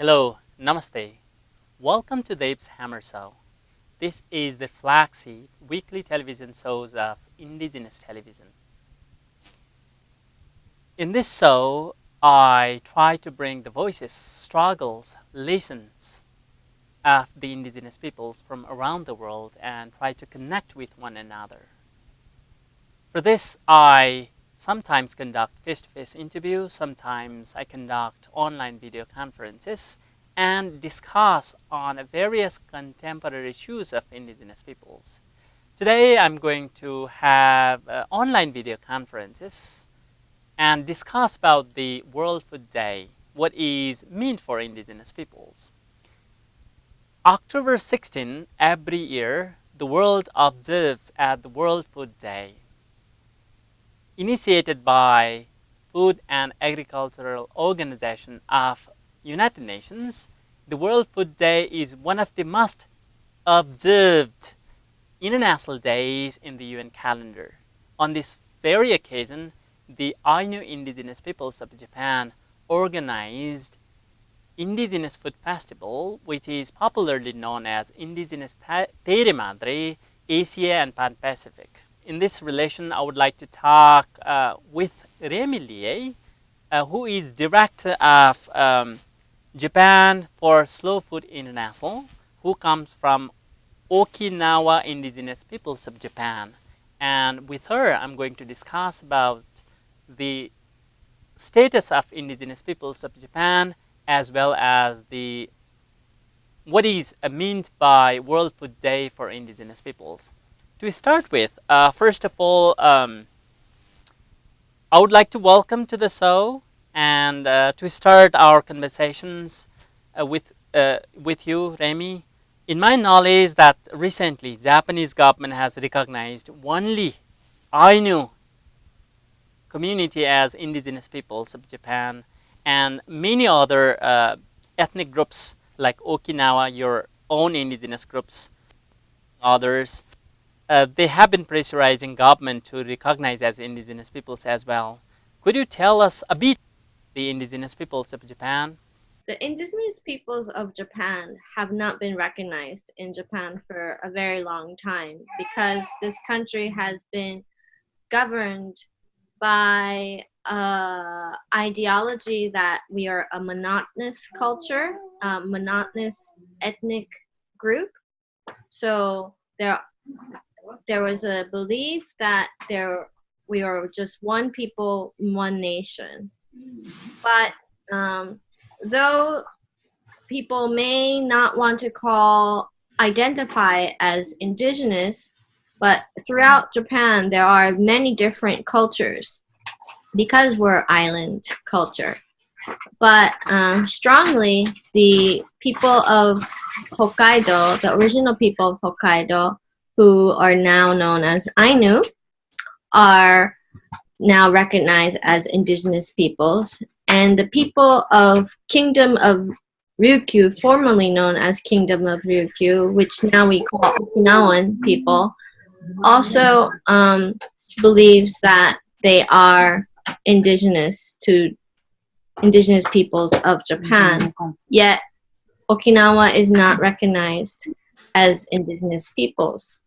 Hello, Namaste. Welcome to Dave's Hammer Show. This is the flagship weekly television shows of Indigenous television. In this show, I try to bring the voices, struggles, lessons of the Indigenous peoples from around the world and try to connect with one another. For this, I sometimes conduct face-to-face interviews, sometimes I conduct online video conferences and discuss on various contemporary issues of Indigenous peoples. Today, I'm going to have online video conferences and discuss about the World Food Day, what is meant for Indigenous peoples. October 16, every year, the world observes as the World Food Day, initiated by Food and Agricultural Organization of United Nations. The World Food Day is one of the most observed international days in the UN calendar. On this very occasion, the Ainu indigenous peoples of Japan organized Indigenous Food Festival, which is popularly known as Indigenous Terra, Madre, Asia and Pan-Pacific. In this relation, I would like to talk with Remi, who is director of Japan for Slow Food International, who comes from Okinawa Indigenous Peoples of Japan. And with her, I'm going to discuss about the status of Indigenous Peoples of Japan, as well as the what is meant by World Food Day for Indigenous peoples. To start with, first of all, I would like to welcome to the show and to start our conversations with you, Remi. In my knowledge, that recently Japanese government has recognized only Ainu community as indigenous peoples of Japan, and many other ethnic groups like Okinawa, your own indigenous groups, others, they have been pressurizing government to recognize as indigenous peoples as well. Could you tell us a bit the indigenous peoples of Japan? The indigenous peoples of Japan have not been recognized in Japan for a very long time because this country has been governed by ideology that we are a monotonous culture, monotonous ethnic group. So there was a belief that we are just one people, one nation. But though people may not want to identify as indigenous, but throughout Japan there are many different cultures because we're island culture. But strongly, the people of Hokkaido, the original people of Hokkaido, who are now known as Ainu, are now recognized as indigenous peoples, and the people of Kingdom of Ryukyu, formerly known as Kingdom of Ryukyu, which now we call Okinawan people, also believes that they are indigenous to indigenous peoples of Japan. Yet Okinawa is not recognized as indigenous peoples.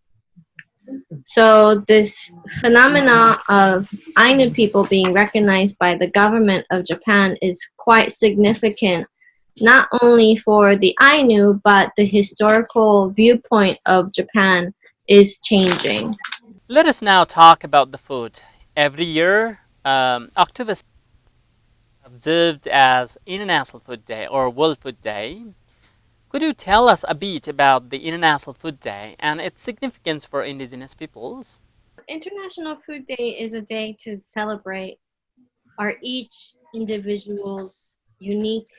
So this phenomena of Ainu people being recognized by the government of Japan is quite significant, not only for the Ainu, but the historical viewpoint of Japan is changing. Let us now talk about the food. Every year, October observed as International Food Day or World Food Day. Could you tell us a bit about the International Food Day and its significance for indigenous peoples? International Food Day is a day to celebrate our each individual's unique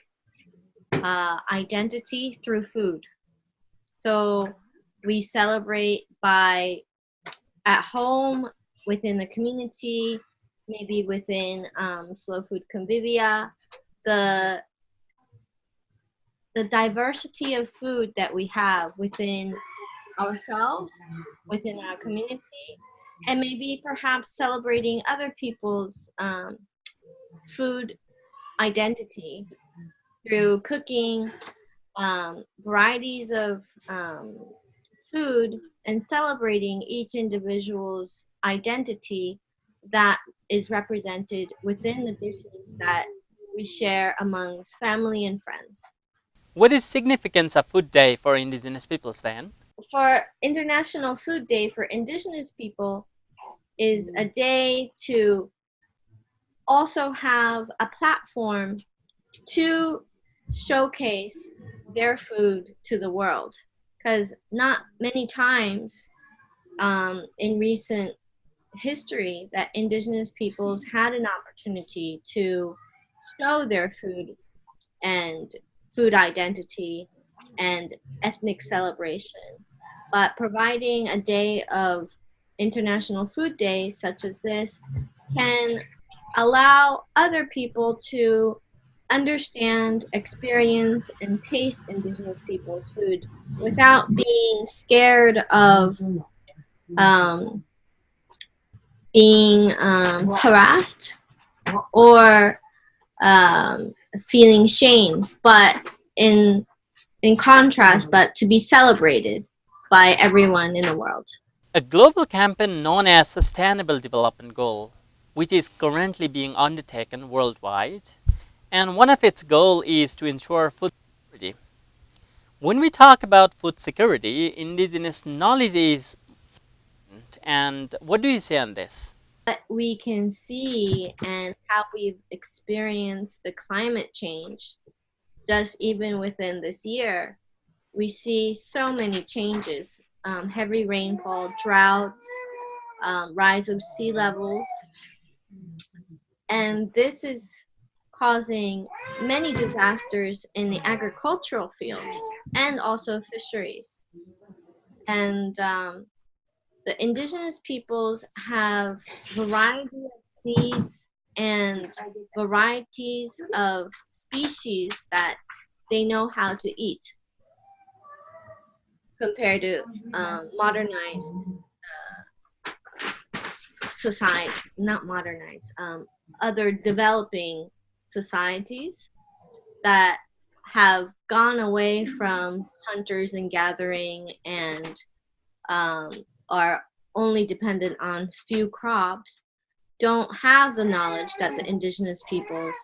identity through food. So we celebrate by at home, within the community, maybe within Slow Food Convivia, the the diversity of food that we have within ourselves, within our community, and maybe perhaps celebrating other people's food identity. through cooking varieties of food and celebrating each individual's identity that is represented within the dishes that we share amongst family and friends. What is significance of Food Day for Indigenous peoples then? For International Food Day for Indigenous people is a day to also have a platform to showcase their food to the world. Because not many times in recent history that indigenous peoples had an opportunity to show their food and food identity and ethnic celebration. But providing a day of International Food Day, such as this, can allow other people to understand, experience, and taste Indigenous people's food without being scared of um, being harassed or feeling shame, but in in contrast, but to be celebrated by everyone in the world. A global campaign known as Sustainable Development Goal, which is currently being undertaken worldwide, and one of its goals is to ensure food security. When we talk about food security, indigenous knowledge is important. And what do you say on this? What we can see and how we've experienced the climate change, just even within this year, we see so many changes, heavy rainfall, droughts, rise of sea levels, and this is causing many disasters in the agricultural field and also fisheries. And the indigenous peoples have variety of seeds and varieties of species that they know how to eat compared to modernized society, not modernized, other developing societies that have gone away from hunters and gathering and um, are only dependent on few crops don't have the knowledge that the indigenous peoples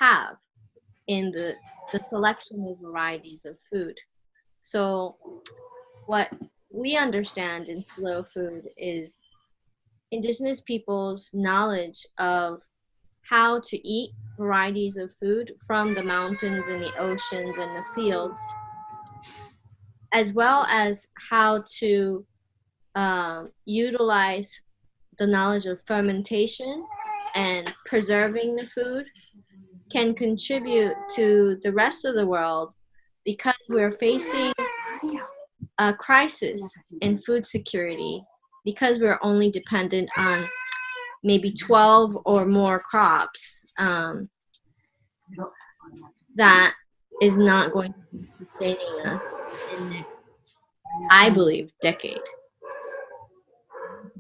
have in the selection of varieties of food. So what we understand in slow food is indigenous peoples' knowledge of how to eat varieties of food from the mountains and the oceans and the fields, as well as how to utilize the knowledge of fermentation and preserving the food can contribute to the rest of the world because we're facing a crisis in food security because we're only dependent on maybe 12 or more crops that is not going to be sustaining us in the, I believe, decade.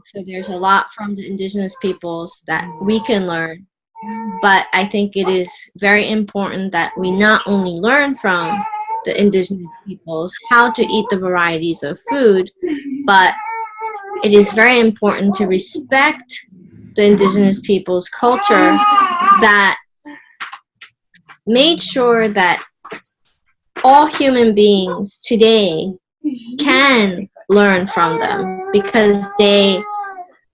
So there's a lot from the indigenous peoples that we can learn, but I think it is very important that we not only learn from the indigenous peoples how to eat the varieties of food, but it is very important to respect the indigenous people's culture that made sure that all human beings today can learn from them because they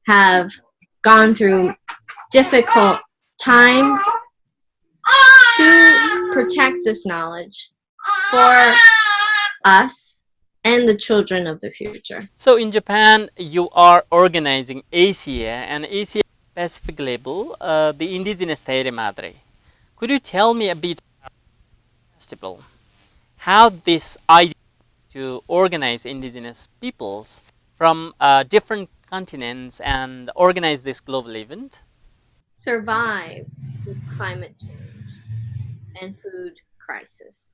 have gone through difficult times to protect this knowledge for us and the children of the future. So in Japan, you are organizing Asia and Asia Pacific label, the Indigenous Terra Madre. Could you tell me a bit about the festival? How this idea to organize indigenous peoples from different continents and organize this global event? Survive this climate change and food crisis.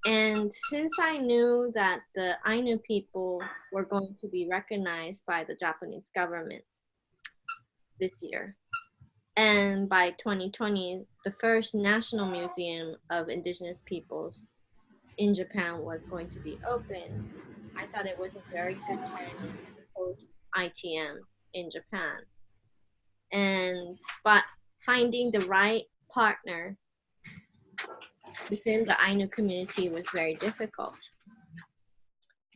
And since I knew that the Ainu people were going to be recognized by the Japanese government this year, And by 2020, the first National Museum of Indigenous Peoples in Japan was going to be opened. I thought it was a very good timing to host ITM in Japan. And but finding the right partner within the Ainu community was very difficult.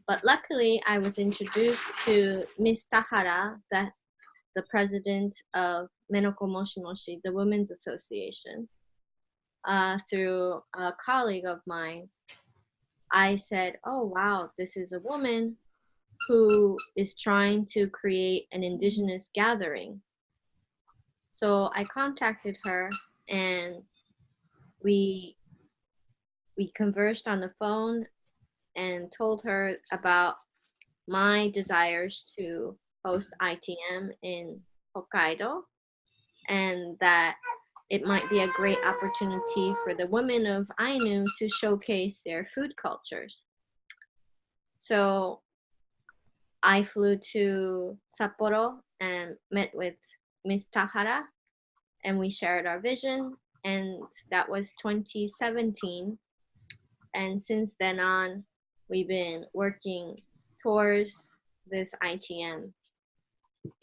But luckily, I was introduced to Miss Tahara, the president of Menoko Moshi Moshi, the Women's Association, through a colleague of mine. I said, "Oh wow, this is a woman who is trying to create an indigenous gathering." So I contacted her, and we we conversed on the phone and told her about my desires to host ITM in Hokkaido, and that it might be a great opportunity for the women of Ainu to showcase their food cultures. So I flew to Sapporo and met with Miss Tahara, and we shared our vision, and that was 2017. And since then on, we've been working towards this ITM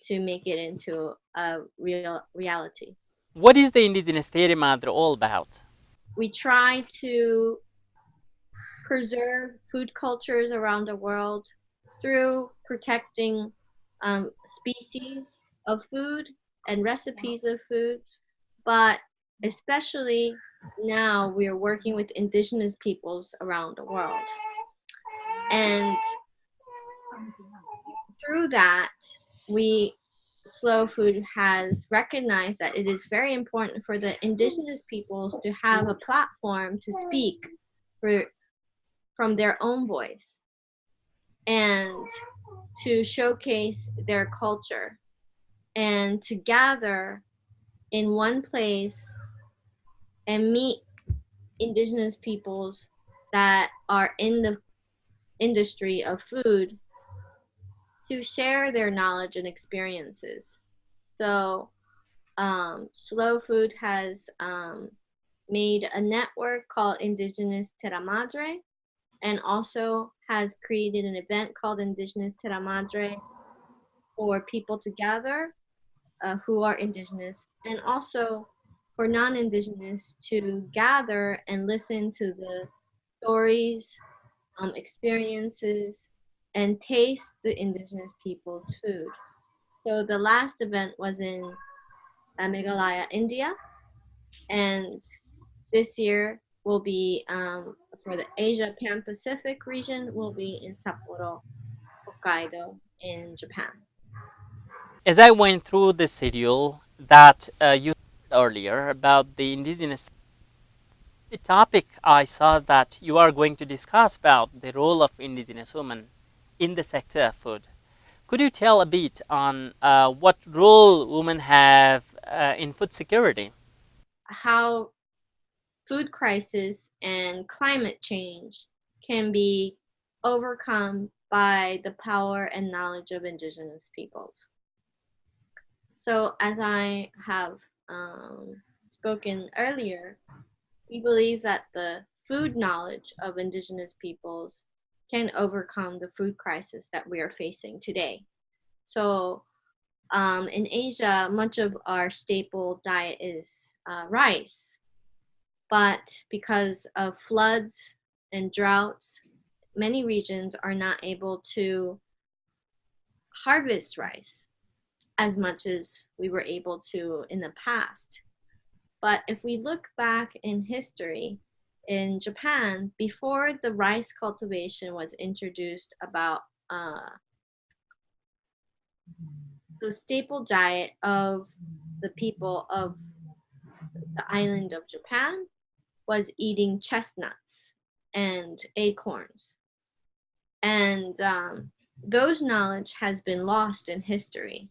to make it into a real reality. What is the Indigenous Theory Madre all about? We try to preserve food cultures around the world through protecting species of food and recipes of food, but especially now we are working with indigenous peoples around the world. And through that, we Slow Food has recognized that it is very important for the indigenous peoples to have a platform to speak for, from their own voice and to showcase their culture and to gather in one place and meet indigenous peoples that are in the industry of food to share their knowledge and experiences. So, Slow Food has made a network called Indigenous Terra Madre, and also has created an event called Indigenous Terra Madre for people to gather who are indigenous, and also for non-indigenous to gather and listen to the stories, experiences, and taste the indigenous people's food. So the last event was in Meghalaya, India, and this year will be for the Asia Pan Pacific region will be in Sapporo, Hokkaido, in Japan. As I went through the schedule that you said earlier about the Indigenous the topic, I saw that you are going to discuss about the role of Indigenous women in the sector of food. Could you tell a bit on what role women have in food security? How food crisis and climate change can be overcome by the power and knowledge of indigenous peoples. So, as I have spoken earlier, we believe that the food knowledge of indigenous peoples can overcome the food crisis that we are facing today. So, in Asia, much of our staple diet is rice, but because of floods and droughts, many regions are not able to harvest rice as much as we were able to in the past. But if we look back in history, in Japan, before the rice cultivation was introduced, about the staple diet of the people of the island of Japan was eating chestnuts and acorns. And those knowledge has been lost in history.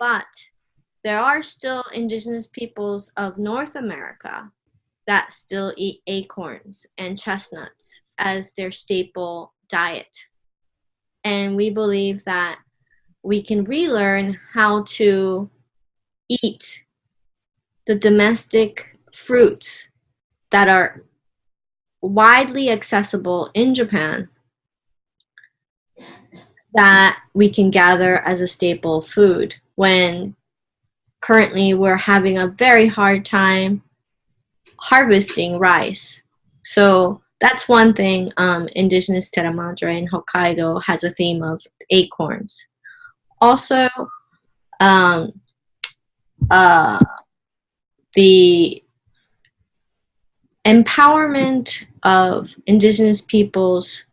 But there are still indigenous peoples of North America that still eat acorns and chestnuts as their staple diet. And we believe that we can relearn how to eat the domestic fruits that are widely accessible in Japan that we can gather as a staple food when currently we're having a very hard time harvesting rice. So that's one thing. Indigenous Terra Madre in Hokkaido has a theme of acorns. Also, um, uh, the empowerment of indigenous peoples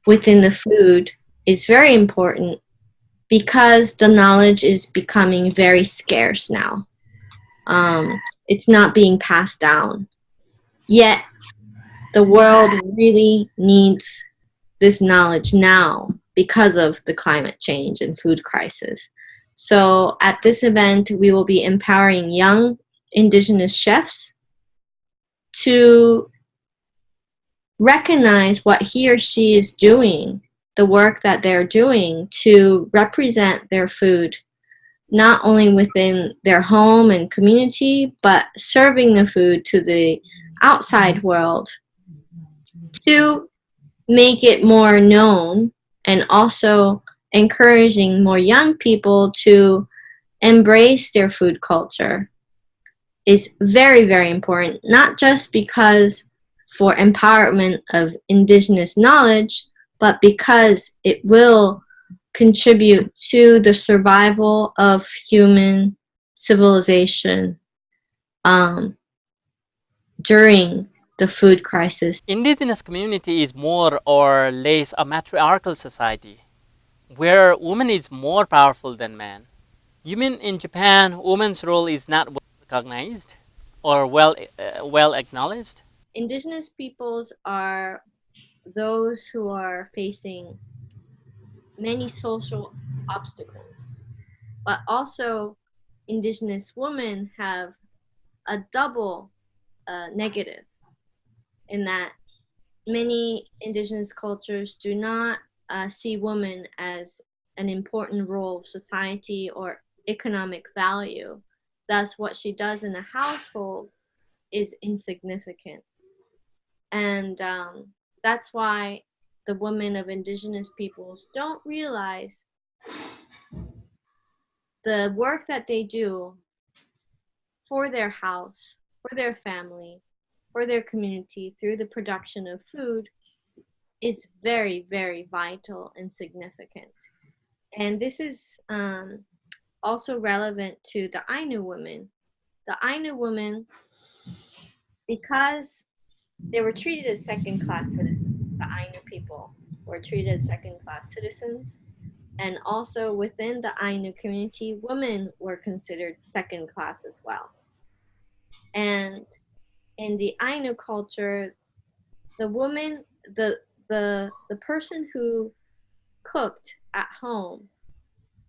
within the food is very important because the knowledge is becoming very scarce now. It's not being passed down. Yet, the world really needs this knowledge now because of the climate change and food crisis. So, at this event, we will be empowering young indigenous chefs to recognize what he or she is doing, the work that they're doing to represent their food, not only within their home and community, but serving the food to the outside world to make it more known and also encouraging more young people to embrace their food culture is very, very important, not just because for empowerment of indigenous knowledge, but because it will contribute to the survival of human civilization during the food crisis. Indigenous community is more or less a matriarchal society where woman is more powerful than man. You mean in Japan, woman's role is not well recognized or well acknowledged? Indigenous peoples are those who are facing many social obstacles, but also indigenous women have a double negative in that many indigenous cultures do not see women as an important role of society or economic value. Thus, what she does in a household is insignificant. And that's why the women of indigenous peoples don't realize the work that they do for their house, for their family, for their community through the production of food is very, very vital and significant. And this is also relevant to the Ainu women. The Ainu women, because they were treated as second class citizens, the Ainu people were treated as second class citizens. And also within the Ainu community, women were considered second class as well. And in the Ainu culture, the woman, the person who cooked at home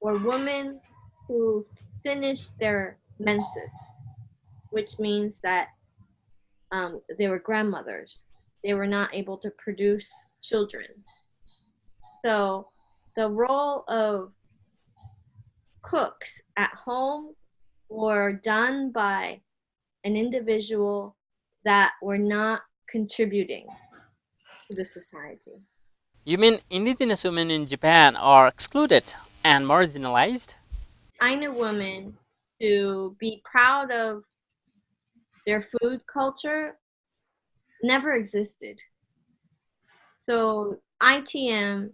were women who finished their menses, which means that they were grandmothers. They were not able to produce children. So the role of cooks at home were done by an individual that were not contributing to the society. You mean indigenous women in Japan are excluded and marginalized? Ainu women to be proud of their food culture never existed. So ITM,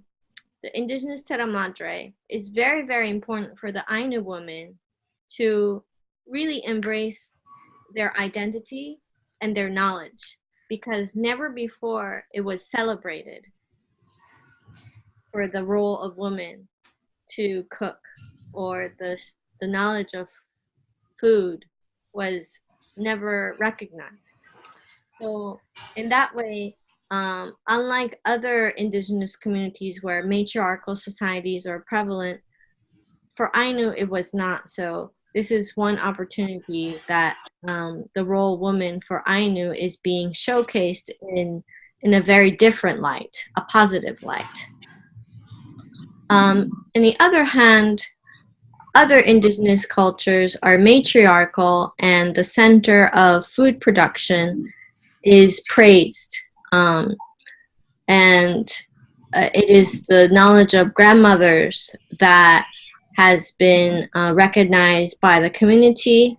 the Indigenous Terra Madre, is very, very important for the Ainu women to really embrace their identity and their knowledge because never before it was celebrated for the role of women to cook or the knowledge of food was never recognized. So in that way, unlike other indigenous communities where matriarchal societies are prevalent, for Ainu it was not. So this is one opportunity that the role of woman for Ainu is being showcased in a very different light, a positive light. On the other hand, other indigenous cultures are matriarchal and the center of food production is praised. Um, and it is the knowledge of grandmothers that has been recognized by the community,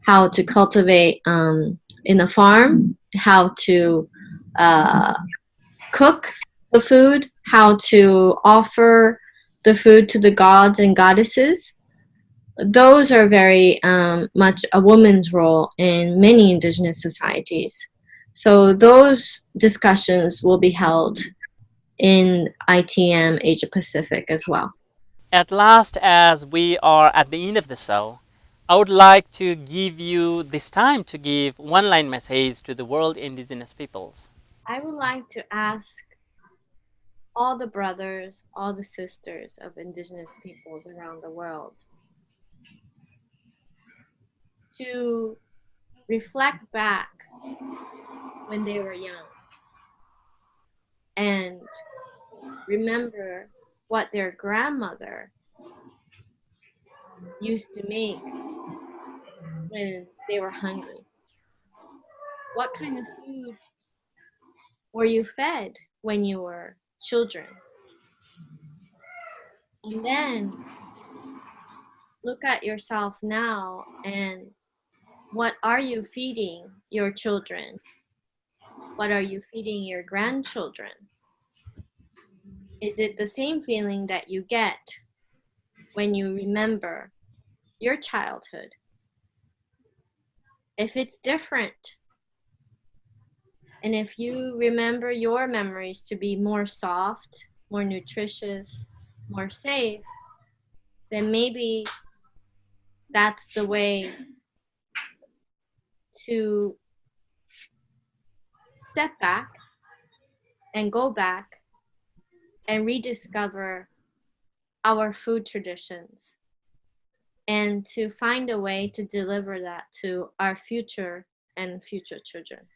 how to cultivate in a farm, how to uh, cook the food, how to offer the food to the gods and goddesses. Those are very much a woman's role in many indigenous societies. So those discussions will be held in ITM Asia Pacific as well. At last, as we are at the end of the show, I would like to give you this time to give one line message to the world indigenous peoples. I would like to ask all the brothers, all the sisters of indigenous peoples around the world to reflect back when they were young and remember what their grandmother used to make when they were hungry. What kind of food were you fed when you were children? And then look at yourself now and what are you feeding your children? What are you feeding your grandchildren? Is it the same feeling that you get when you remember your childhood? If it's different, and if you remember your memories to be more soft, more nutritious, more safe, then maybe that's the way to step back and go back and rediscover our food traditions and to find a way to deliver that to our future and future children.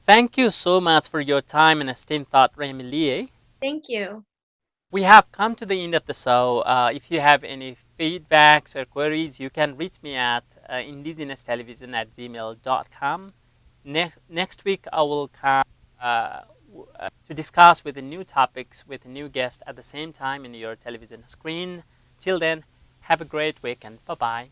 Thank you so much for your time and esteemed thought, Remi. Thank you. We have come to the end of the show. If you have any feedbacks or queries, you can reach me at indigenoustelevision@gmail.com. Next week, I will come to discuss with the new topics with a new guest at the same time in your television screen. Till then, have a great week and bye-bye.